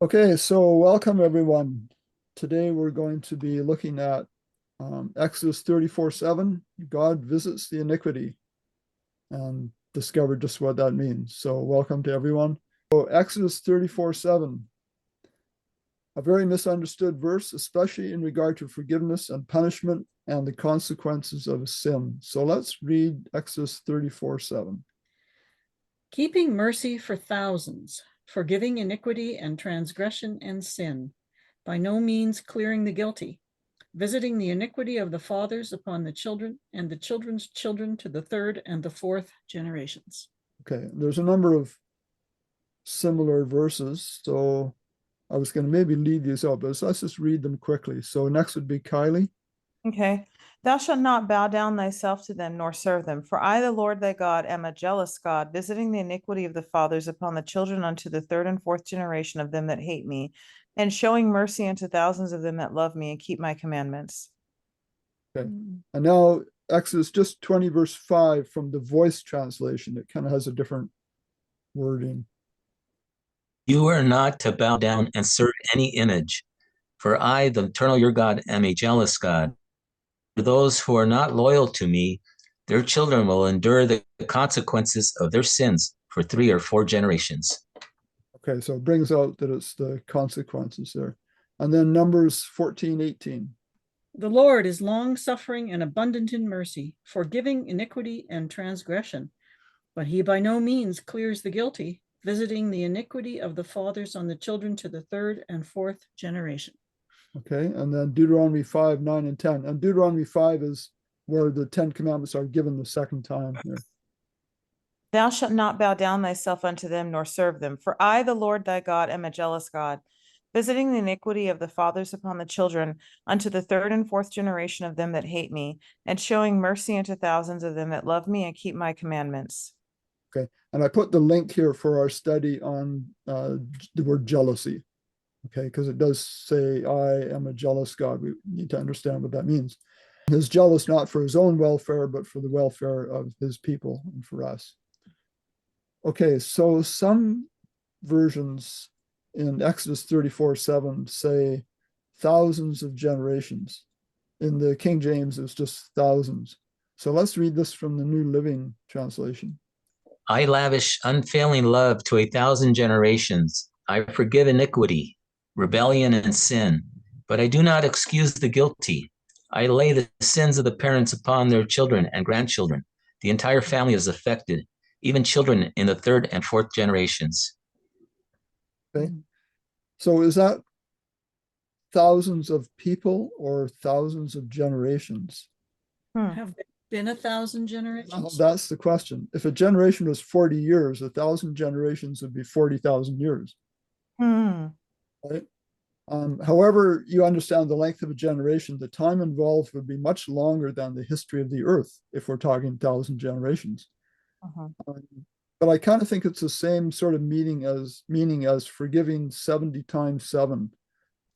Okay, so welcome everyone. Today we're going to be looking at Exodus 34:7. God visits the iniquity and discover just what that means. So welcome to everyone. So Exodus 34:7, a very misunderstood verse, especially in regard to forgiveness and punishment and the consequences of sin. So let's read Exodus 34:7. Keeping mercy for thousands, forgiving iniquity and transgression and sin, by no means clearing the guilty, visiting the iniquity of the fathers upon the children and the children's children to the third and the fourth generations. Okay, there's a number of similar verses. So I was going to maybe lead these out, but let's just read them quickly. So next would be Kylie. Okay. Thou shalt not bow down thyself to them, nor serve them. For I, the Lord thy God, am a jealous God, visiting the iniquity of the fathers upon the children unto the third and fourth generation of them that hate me, and showing mercy unto thousands of them that love me and keep my commandments. Okay. And now Exodus just 20, verse 5 from the Voice translation. It kind of has a different wording. You are not to bow down and serve any image, for I, the eternal your God, am a jealous God. For those who are not loyal to me, their children will endure the consequences of their sins for 3 or 4 generations. Okay, so it brings out that it's the consequences there. And then Numbers 14:18. The Lord is long-suffering and abundant in mercy, forgiving iniquity and transgression, but he by no means clears the guilty, visiting the iniquity of the fathers on the children to the third and fourth generation. Okay, and then Deuteronomy 5:9 and 10. And Deuteronomy 5 is where the 10 commandments are given the second time here. Thou shalt not bow down thyself unto them, nor serve them. For I, the Lord thy God, am a jealous God, visiting the iniquity of the fathers upon the children unto the third and fourth generation of them that hate me, and showing mercy unto thousands of them that love me and keep my commandments. Okay, and I put the link here for our study on the word jealousy. Okay, because it does say, I am a jealous God. We need to understand what that means. He's jealous not for his own welfare, but for the welfare of his people and for us. Okay, so some versions in Exodus 34:7 say thousands of generations. In the King James, it's just thousands. So let's read this from the New Living Translation. I lavish unfailing love to 1,000 generations. I forgive iniquity, rebellion, and sin, but I do not excuse the guilty. I lay the sins of the parents upon their children and grandchildren. The entire family is affected, even children in the third and fourth generations. Okay, so is that thousands of people or thousands of generations? Have there been 1,000 generations? Well, that's the question. If a generation was 40 years, 1,000 generations would be 40,000 years. Right? However, you understand the length of a generation, the time involved would be much longer than the history of the earth if we're talking 1,000 generations. But I kind of think it's the same sort of meaning as forgiving 70 times 7.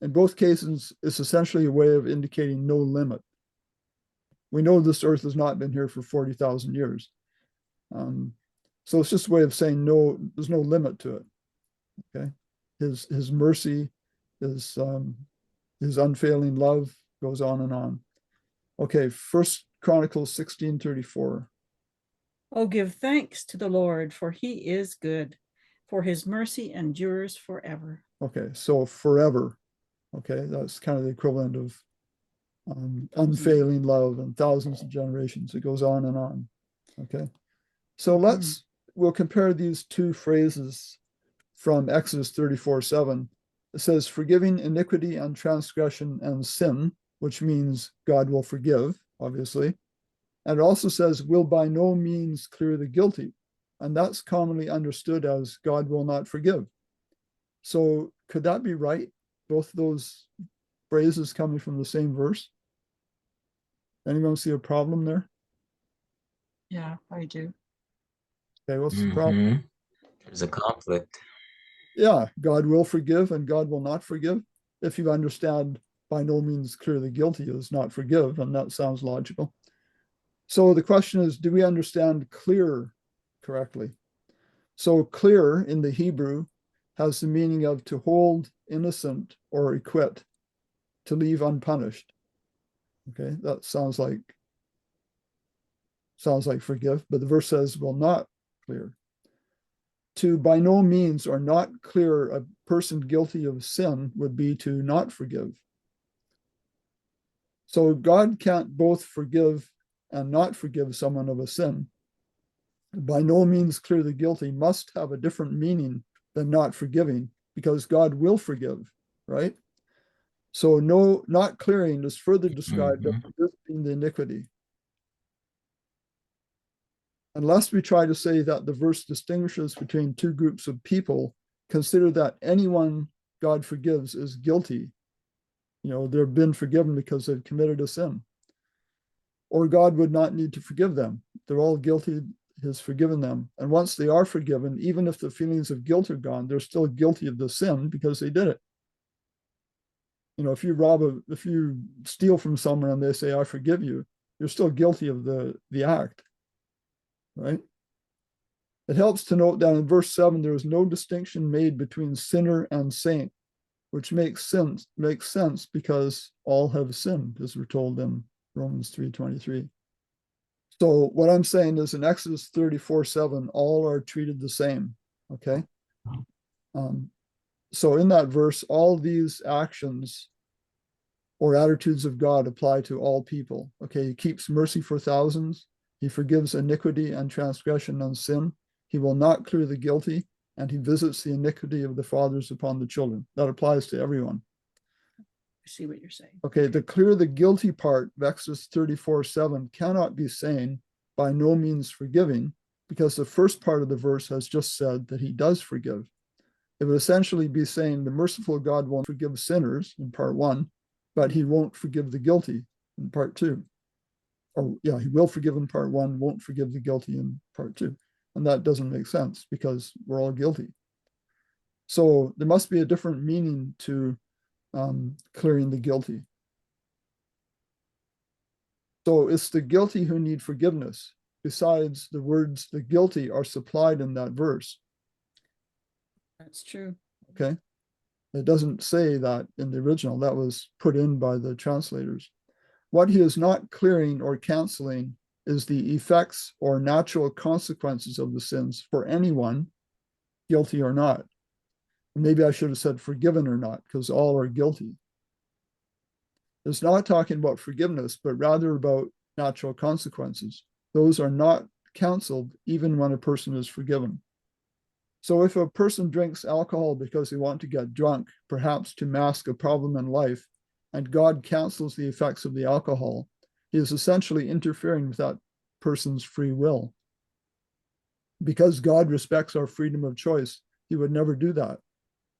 In both cases, it's essentially a way of indicating no limit. We know this earth has not been here for 40,000 years. So it's just a way of saying no, there's no limit to it. Okay. His mercy, his unfailing love goes on and on. Okay, First Chronicles 16:34. Oh, give thanks to the Lord, for he is good, for his mercy endures forever. Okay, so forever. Okay, that's kind of the equivalent of unfailing love and thousands of generations. It goes on and on. Okay, so we'll compare these two phrases from Exodus 34:7. It says, forgiving iniquity and transgression and sin, which means God will forgive, obviously. And it also says, will by no means clear the guilty. And that's commonly understood as God will not forgive. So could that be right? Both those phrases coming from the same verse? Anyone see a problem there? Yeah, I do. Okay, what's the problem? There's a conflict. Yeah, God will forgive and God will not forgive. If you understand by no means clear the guilty is not forgive, and that sounds logical. So the question is, do we understand clear correctly? So clear in the Hebrew has the meaning of to hold innocent or acquit, to leave unpunished. Okay, that sounds like forgive, but the verse says will not clear. To by no means or not clear a person guilty of sin would be to not forgive. So God can't both forgive and not forgive someone of a sin. By no means clear the guilty must have a different meaning than not forgiving, because God will forgive, right? So no, not clearing is further described as visiting the iniquity. Unless we try to say that the verse distinguishes between two groups of people, consider that anyone God forgives is guilty. They've been forgiven because they've committed a sin. Or God would not need to forgive them. They're all guilty. He has forgiven them. And once they are forgiven, even if the feelings of guilt are gone, they're still guilty of the sin because they did it. If you steal from someone and they say, I forgive you, you're still guilty of the act, right? It helps to note that in verse 7, there is no distinction made between sinner and saint, which makes sense because all have sinned, as we're told in Romans 3:23. So what I'm saying is in Exodus 34:7, all are treated the same, okay? So in that verse, all these actions or attitudes of God apply to all people, okay? He keeps mercy for thousands. He forgives iniquity and transgression and sin. He will not clear the guilty, and he visits the iniquity of the fathers upon the children. That applies to everyone. I see what you're saying. Okay, the clear the guilty part of Exodus 34:7 cannot be saying by no means forgiving, because the first part of the verse has just said that he does forgive. It would essentially be saying the merciful God won't forgive sinners in part 1, but he won't forgive the guilty in part 2. Or yeah, he will forgive in part 1, won't forgive the guilty in part 2. And that doesn't make sense because we're all guilty. So there must be a different meaning to clearing the guilty. So it's the guilty who need forgiveness. Besides, the words the guilty are supplied in that verse. That's true. Okay. It doesn't say that in the original. That was put in by the translators. What he is not clearing or canceling is the effects or natural consequences of the sins for anyone, guilty or not. Maybe I should have said forgiven or not, because all are guilty. It's not talking about forgiveness, but rather about natural consequences. Those are not canceled even when a person is forgiven. So if a person drinks alcohol because they want to get drunk, perhaps to mask a problem in life, and God cancels the effects of the alcohol, he is essentially interfering with that person's free will. Because God respects our freedom of choice, he would never do that.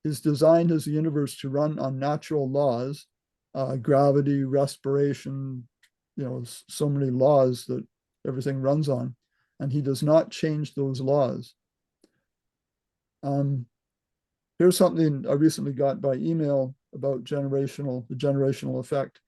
He's designed his universe to run on natural laws, gravity, respiration, so many laws that everything runs on, and he does not change those laws. Here's something I recently got by email about the generational effect.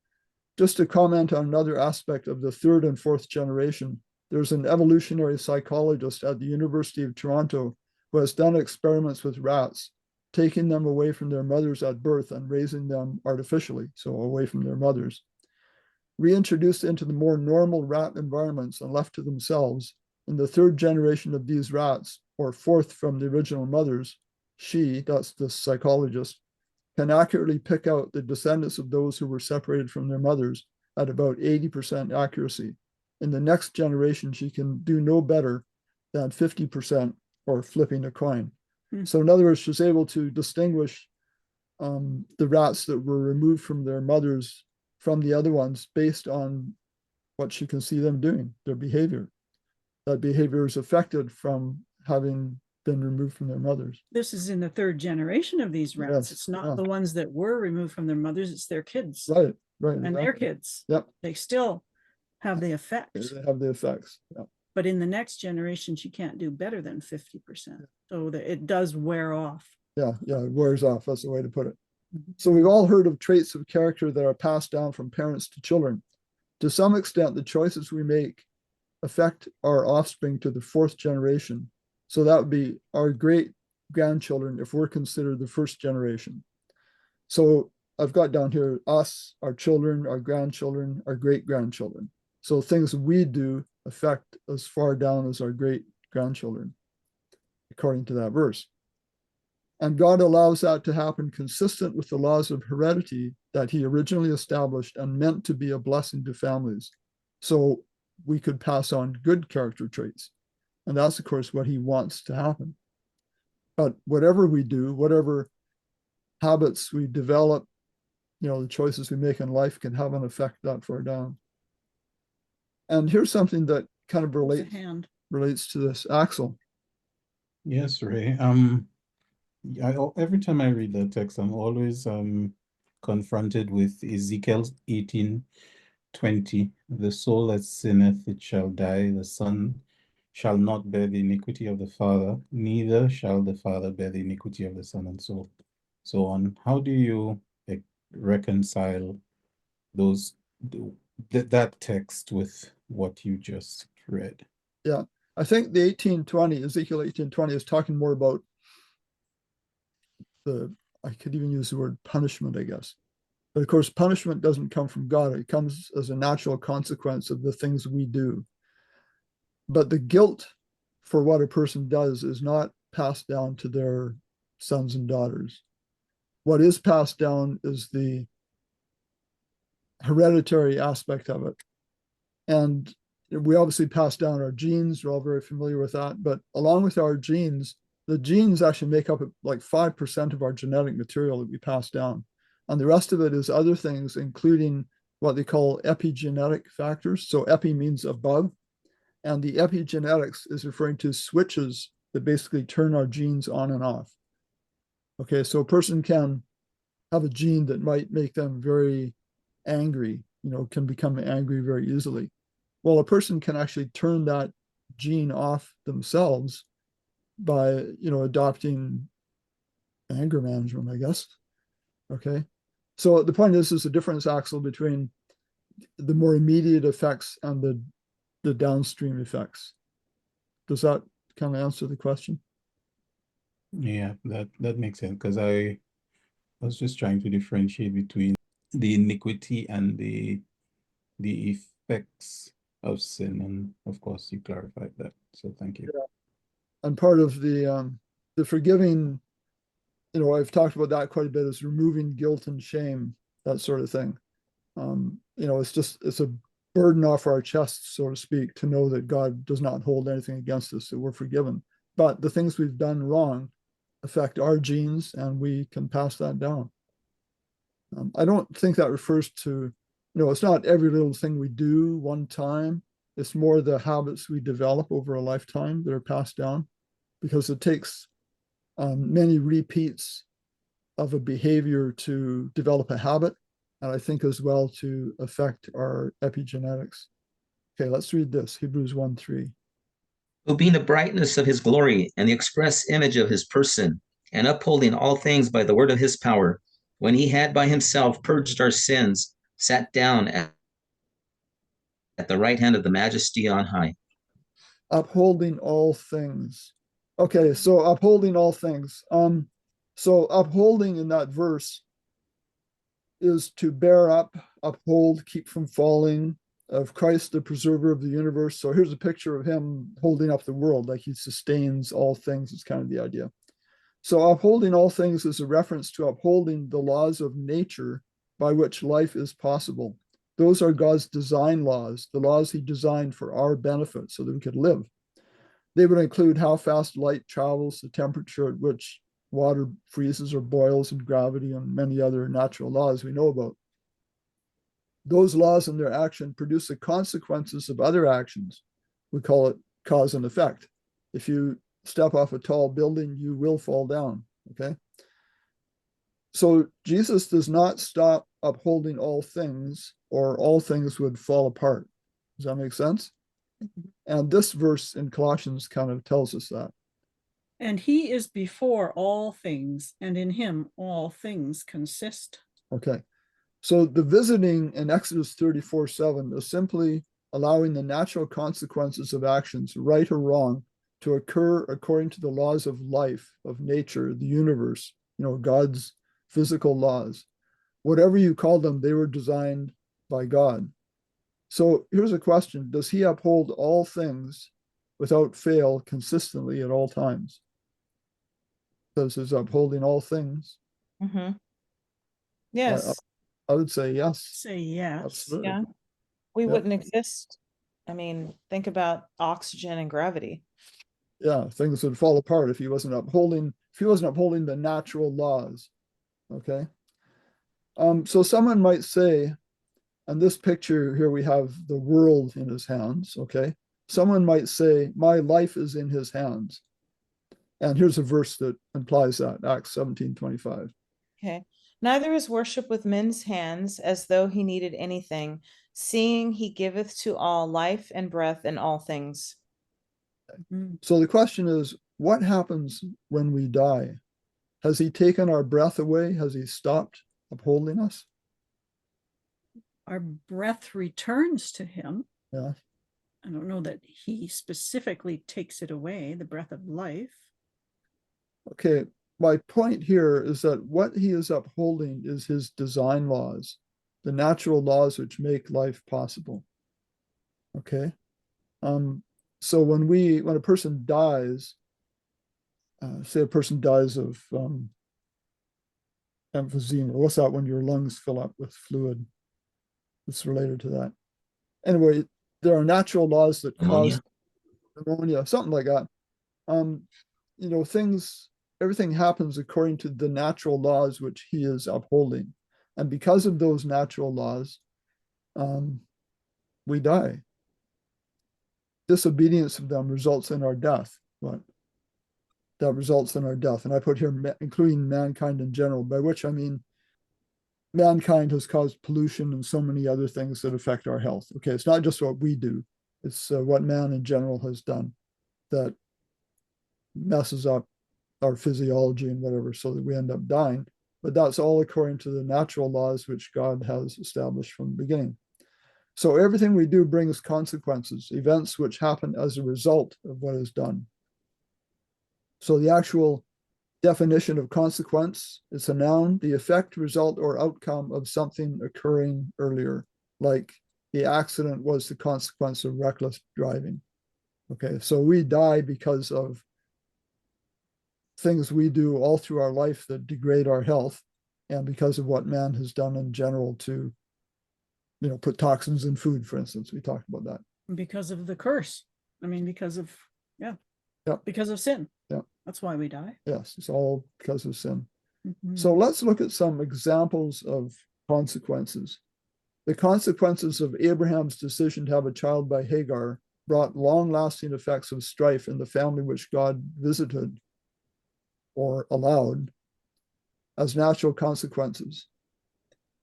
Just to comment on another aspect of the third and fourth generation, there's an evolutionary psychologist at the University of Toronto who has done experiments with rats, taking them away from their mothers at birth and raising them artificially, so away from their mothers. Reintroduced into the more normal rat environments and left to themselves, in the third generation of these rats, or fourth from the original mothers, she, that's the psychologist, can accurately pick out the descendants of those who were separated from their mothers at about 80% accuracy. In the next generation, she can do no better than 50% or flipping a coin. So in other words, she's able to distinguish the rats that were removed from their mothers from the other ones based on what she can see them doing, their behavior. That behavior is affected from having been removed from their mothers. This is in the third generation of these rats. Yes, It's not yeah. the ones that were removed from their mothers, it's their kids. Right. And exactly. their kids. Yep. They still have the effects. They have the effects. Yeah. But in the next generation, she can't do better than 50%. So that it does wear off. Yeah, it wears off. That's the way to put it. So we've all heard of traits of character that are passed down from parents to children. To some extent, the choices we make affect our offspring to the fourth generation. So that would be our great grandchildren if we're considered the first generation. So I've got down here us, our children, our grandchildren, our great grandchildren. So things we do affect as far down as our great grandchildren, according to that verse. And God allows that to happen consistent with the laws of heredity that he originally established and meant to be a blessing to families. So we could pass on good character traits. And that's, of course, what he wants to happen. But whatever we do, whatever habits we develop, the choices we make in life can have an effect that far down. And here's something that kind of relates to this. Axel. Yes, Ray. Every time I read that text, I'm always confronted with Ezekiel 18:20. The soul that sinneth, it shall die. The son shall not bear the iniquity of the father, neither shall the father bear the iniquity of the son, and so on. How do you reconcile that text with what you just read? Yeah, I think the Ezekiel 18:20 is talking more about I could even use the word punishment, I guess. But of course, punishment doesn't come from God. It comes as a natural consequence of the things we do. But the guilt for what a person does is not passed down to their sons and daughters. What is passed down is the hereditary aspect of it. And we obviously pass down our genes. We're all very familiar with that. But along with our genes, the genes actually make up like 5% of our genetic material that we pass down. And the rest of it is other things, including what they call epigenetic factors. So epi means above. And the epigenetics is referring to switches that basically turn our genes on and off. Okay, so a person can have a gene that might make them very angry, can become angry very easily. Well, a person can actually turn that gene off themselves by, adopting anger management, I guess. Okay. So the point is the difference, Axel, between the more immediate effects and the downstream effects. Does that kind of answer the question? Yeah, that makes sense, because I was just trying to differentiate between the iniquity and the effects of sin, and of course you clarified that, so thank you. Yeah. And part of the forgiving, I've talked about that quite a bit, is removing guilt and shame, that sort of thing. It's a burden off our chests, so to speak, to know that God does not hold anything against us, that we're forgiven. But the things we've done wrong affect our genes, and we can pass that down. I don't think that refers to, it's not every little thing we do one time. It's more the habits we develop over a lifetime that are passed down, because it takes many repeats of a behavior to develop a habit, and I think as well to affect our epigenetics. Okay, let's read this, Hebrews 1:3. Who being the brightness of his glory and the express image of his person, and upholding all things by the word of his power, when he had by himself purged our sins, sat down at the right hand of the majesty on high. Upholding all things. Okay, so upholding all things. So upholding in that verse is to bear up, uphold, keep from falling, of Christ, the preserver of the universe. So here's a picture of him holding up the world, like he sustains all things, is kind of the idea. So upholding all things is a reference to upholding the laws of nature by which life is possible. Those are God's design laws, the laws he designed for our benefit so that we could live. They would include how fast light travels, the temperature at which water freezes or boils, and gravity, and many other natural laws we know about. Those laws and their action produce the consequences of other actions. We call it cause and effect. If you step off a tall building, you will fall down, okay? So Jesus does not stop upholding all things, or all things would fall apart. Does that make sense? And this verse in Colossians kind of tells us that. And he is before all things, and in him all things consist. Okay. So the visiting in Exodus 34:7 is simply allowing the natural consequences of actions, right or wrong, to occur according to the laws of life, of nature, the universe, God's physical laws. Whatever you call them, they were designed by God. So here's a question. Does he uphold all things without fail consistently at all times? Does his upholding all things? Mm-hmm. Yes. I would say yes. Say yes. Absolutely. Yeah. We Yep. wouldn't exist. I mean, think about oxygen and gravity. Yeah, things would fall apart if he wasn't upholding the natural laws. Okay. So someone might say, on this picture here, we have the world in his hands. Okay. Someone might say, my life is in his hands. And here's a verse that implies that, Acts 17:25. Okay. Neither is worship with men's hands as though he needed anything, seeing he giveth to all life and breath and all things. So the question is, what happens when we die? Has he taken our breath away? Has he stopped upholding us? Our breath returns to him. Yeah. I don't know that he specifically takes it away, the breath of life. Okay, my point here is that what he is upholding is his design laws, the natural laws which make life possible. Okay. So when a person dies, say a person dies of emphysema, what's that when your lungs fill up with fluid? It's related to that. Anyway, there are natural laws that cause pneumonia, something like that. Everything happens according to the natural laws which he is upholding. And because of those natural laws, we die. Disobedience of them results in our death. But that results in our death. And I put here, including mankind in general, by which I mean mankind has caused pollution and so many other things that affect our health. Okay, it's not just what we do, it's what man in general has done that messes up our physiology and whatever, so that we end up dying. But that's all according to the natural laws which God has established from the beginning. So everything we do brings consequences, events which happen as a result of what is done. So the actual definition of consequence is a noun, the effect, result, or outcome of something occurring earlier, like the accident was the consequence of reckless driving. Okay, so we die because of things we do all through our life that degrade our health, and because of what man has done in general to, put toxins in food, for instance. We talked about that. Because of the curse. I mean, because of sin. Yeah. That's why we die. Yes, it's all because of sin. Mm-hmm. So let's look at some examples of consequences. The consequences of Abraham's decision to have a child by Hagar brought long-lasting effects of strife in the family which God visited or allowed as natural consequences.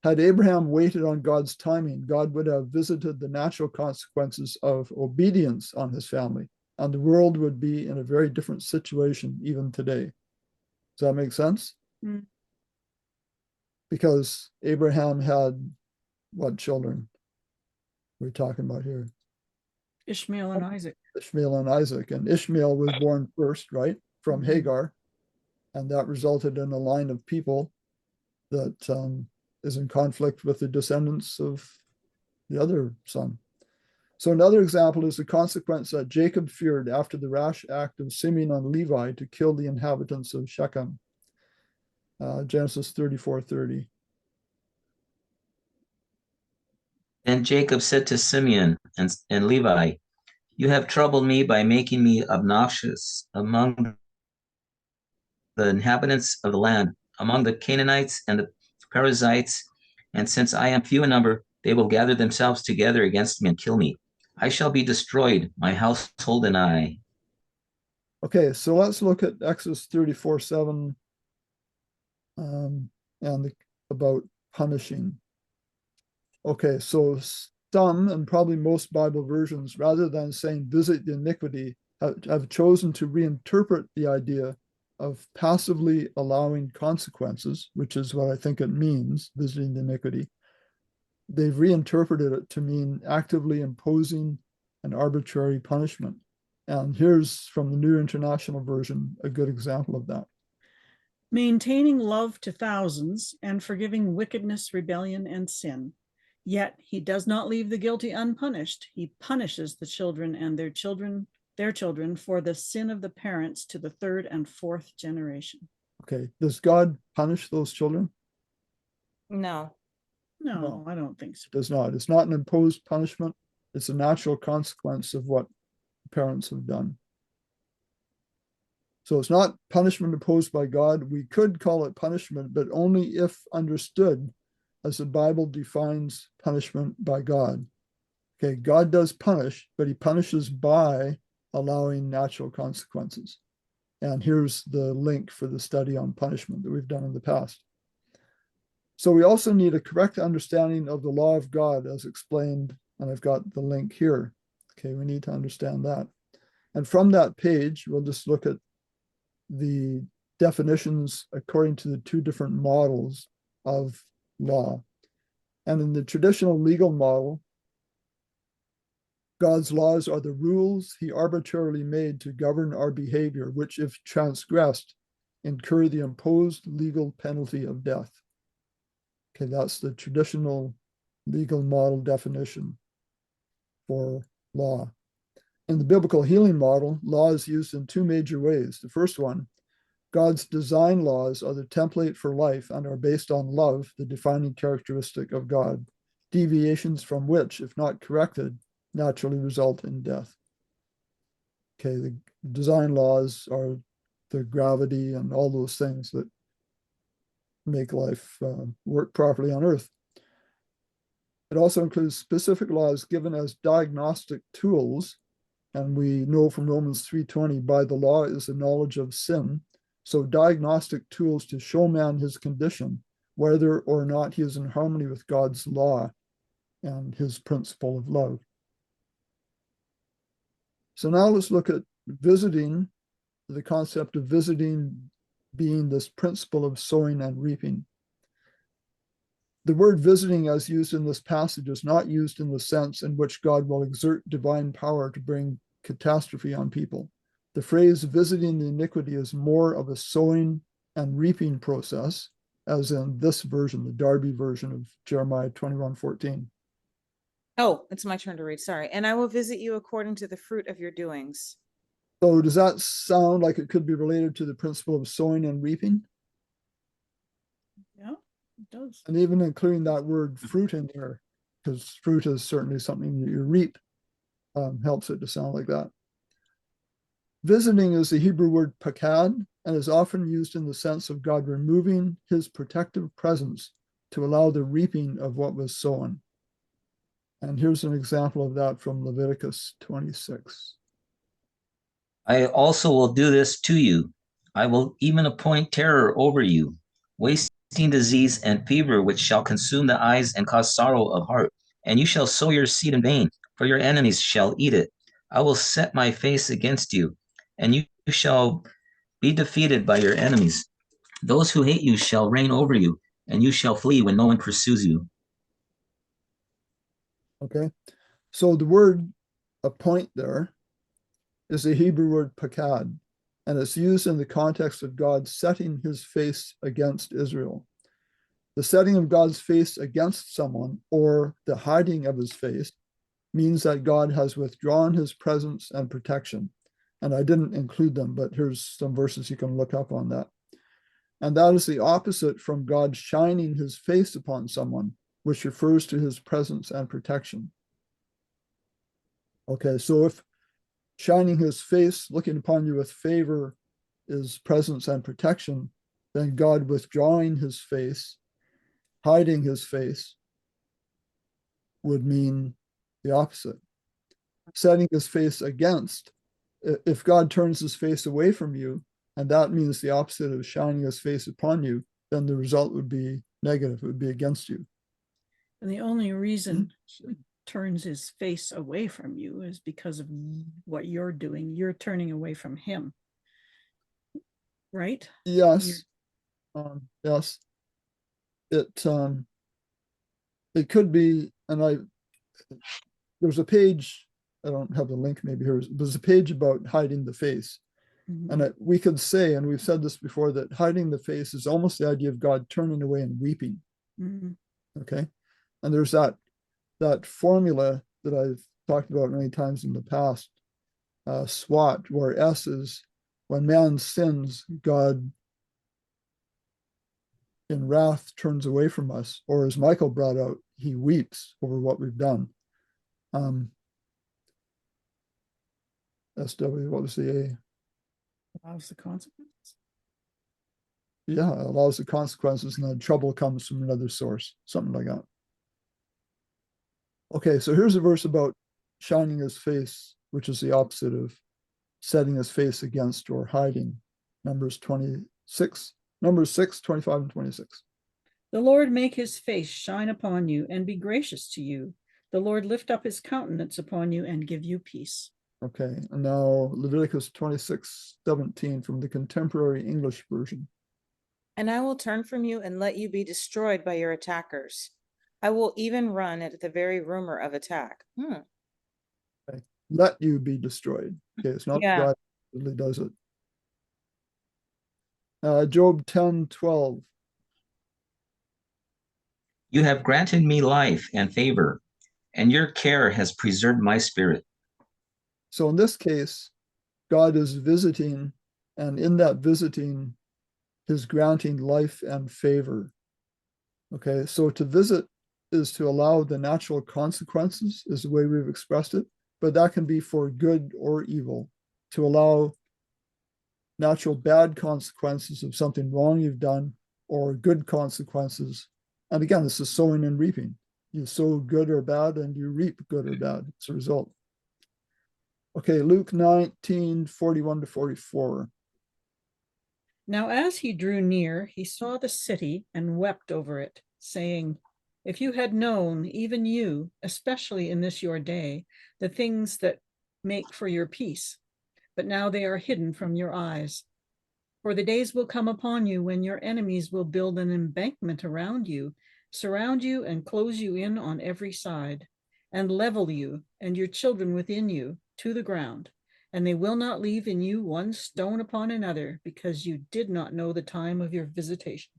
Had Abraham waited on God's timing, God would have visited the natural consequences of obedience on his family, and the world would be in a very different situation even today. Does that make sense? Mm. Because Abraham had what children we're talking about here? Ishmael and Isaac. Ishmael and Isaac. And Ishmael was born first, right, from Hagar. And that resulted in a line of people that is in conflict with the descendants of the other son. So another example is the consequence that Jacob feared after the rash act of Simeon on Levi to kill the inhabitants of Shechem. Genesis 34:30. And Jacob said to Simeon and Levi, you have troubled me by making me obnoxious among the inhabitants of the land, among the Canaanites and the Perizzites, and since I am few in number, they will gather themselves together against me and kill me. I shall be destroyed, my household and I. Okay, so let's look at Exodus 34:7 about punishing. Okay, so some, and probably most Bible versions, rather than saying visit the iniquity, have chosen to reinterpret the idea of passively allowing consequences, which is what I think it means, visiting the iniquity. They've reinterpreted it to mean actively imposing an arbitrary punishment. And here's from the New International Version, a good example of that. Maintaining love to thousands and forgiving wickedness, rebellion, and sin. Yet he does not leave the guilty unpunished. He punishes the children and their children for the sin of the parents to the third and fourth generation. Okay, does God punish those children? No. No, No. I don't think so. Does not. It's not an imposed punishment. It's a natural consequence of what parents have done. So it's not punishment imposed by God. We could call it punishment, but only if understood as the Bible defines punishment by God. Okay, God does punish, but he punishes by allowing natural consequences. And here's the link for the study on punishment that we've done in the past. So we also need a correct understanding of the law of God as explained, and I've got the link here. Okay, we need to understand that. And from that page, we'll just look at the definitions according to the two different models of law. And in the traditional legal model, God's laws are the rules he arbitrarily made to govern our behavior, which, if transgressed, incur the imposed legal penalty of death. Okay, that's the traditional legal model definition for law. In the biblical healing model, law is used in two major ways. The first one, God's design laws are the template for life and are based on love, the defining characteristic of God, deviations from which, if not corrected, naturally result in death. Okay, the design laws are the gravity and all those things that make life work properly on earth. It also includes specific laws given as diagnostic tools, and we know from Romans 3:20, by the law is the knowledge of sin. So diagnostic tools to show man his condition, whether or not he is in harmony with God's law and his principle of love. So now let's look at visiting, the concept of visiting being this principle of sowing and reaping. The word visiting as used in this passage is not used in the sense in which God will exert divine power to bring catastrophe on people. The phrase visiting the iniquity is more of a sowing and reaping process, as in this version, the Darby version of Jeremiah 21:14. Oh, it's my turn to read. Sorry. And I will visit you according to the fruit of your doings. So does that sound like it could be related to the principle of sowing and reaping? Yeah, it does. And even including that word fruit in there, because fruit is certainly something that you reap, helps it to sound like that. Visiting is the Hebrew word pakad and is often used in the sense of God removing his protective presence to allow the reaping of what was sown. And here's an example of that from Leviticus 26. I also will do this to you. I will even appoint terror over you, wasting disease and fever, which shall consume the eyes and cause sorrow of heart. And you shall sow your seed in vain, for your enemies shall eat it. I will set my face against you, and you shall be defeated by your enemies. Those who hate you shall reign over you, and you shall flee when no one pursues you. Okay, so the word appoint there is the Hebrew word pakad, and it's used in the context of God setting his face against Israel. The setting of God's face against someone, or the hiding of his face, means that God has withdrawn his presence and protection. And I didn't include them, but here's some verses you can look up on that. And that is the opposite from God shining his face upon someone, which refers to his presence and protection. Okay, so if shining his face, looking upon you with favor, is presence and protection, then God withdrawing his face, hiding his face, would mean the opposite. Setting his face against, if God turns his face away from you, and that means the opposite of shining his face upon you, then the result would be negative, it would be against you. And the only reason he turns his face away from you is because of what you're doing. You're turning away from him, right? Yes, yes. It could be, and there's a page I don't have the link maybe here. There's a page about hiding the face. Mhm. And we could say, and we've said this before, that hiding the face is almost the idea of God turning away and weeping. Mhm. Okay. And there's that formula that I've talked about many times in the past, SWAT, where S is when man sins, God in wrath turns away from us, or as Michael brought out, he weeps over what we've done. SW, what was the A? Allows the consequence. Yeah, allows the consequences, and then trouble comes from another source, something like that. Okay, so here's a verse about shining his face, which is the opposite of setting his face against or hiding. Numbers 6, 25 and 26. The Lord make his face shine upon you and be gracious to you. The Lord lift up his countenance upon you and give you peace. Okay, and now Leviticus 26:17 from the Contemporary English Version. And I will turn from you and let you be destroyed by your attackers. I will even run at the very rumor of attack. Okay. Let you be destroyed. Okay, it's not Yeah. God that really does it. Job 10:12. You have granted me life and favor, and your care has preserved my spirit. So in this case, God is visiting, and in that visiting, his granting life and favor. Okay, so to visit is to allow the natural consequences, is the way we've expressed it, but that can be for good or evil, to allow natural bad consequences of something wrong you've done or good consequences. And again, this is sowing and reaping. You sow good or bad and you reap good or bad. It's a result. Okay, Luke 19:41-44. Now, as he drew near, he saw the city and wept over it, saying, if you had known, even you, especially in this your day, the things that make for your peace, but now they are hidden from your eyes. For the days will come upon you when your enemies will build an embankment around you, surround you and close you in on every side, and level you and your children within you to the ground. And they will not leave in you one stone upon another, because you did not know the time of your visitation.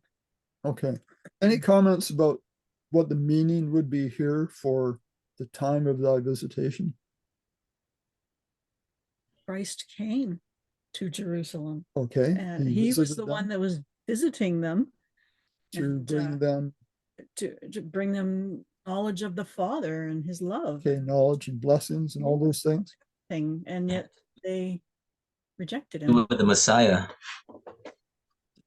Okay. Any comments about what the meaning would be here for the time of thy visitation? Christ came to Jerusalem. Okay. And he was visited the them one that was visiting them to and, bring them, to bring them knowledge of the Father and his love. okay, knowledge and blessings and all those things. And yet they rejected You him. were the Messiah.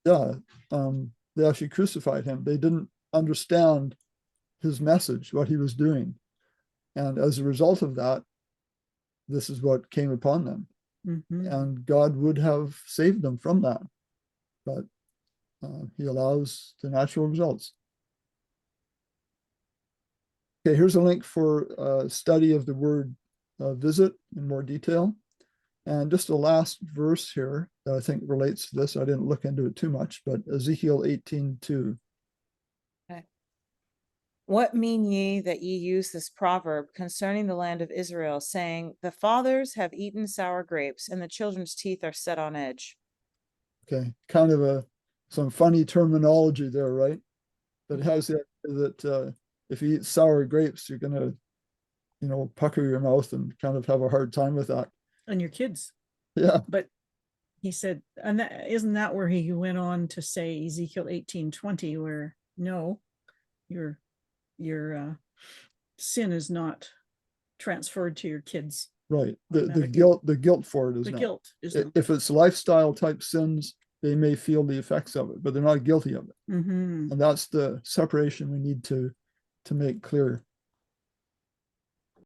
Yeah, they actually crucified him. They didn't understand his message, what he was doing. And as a result of that, this is what came upon them. Mhm. And God would have saved them from that. But he allows the natural results. Okay, here's a link for a study of the word visit in more detail. And just the last verse here that I think relates to this. I didn't look into it too much, but Ezekiel 18:2. What mean ye that ye use this proverb concerning the land of Israel, saying, the fathers have eaten sour grapes, and the children's teeth are set on edge? Okay, kind of some funny terminology there, right? But it has the idea that if you eat sour grapes, you're gonna, pucker your mouth and kind of have a hard time with that. And your kids. Yeah, But he said, and isn't that where he went on to say Ezekiel 18:20, where no, your sin is not transferred to your kids. right. The automatically. guilt for it is The not. guilt is not. If it's lifestyle type sins, they may feel the effects of it, but they're not guilty of it. Mhm. And that's the separation we need to make clear.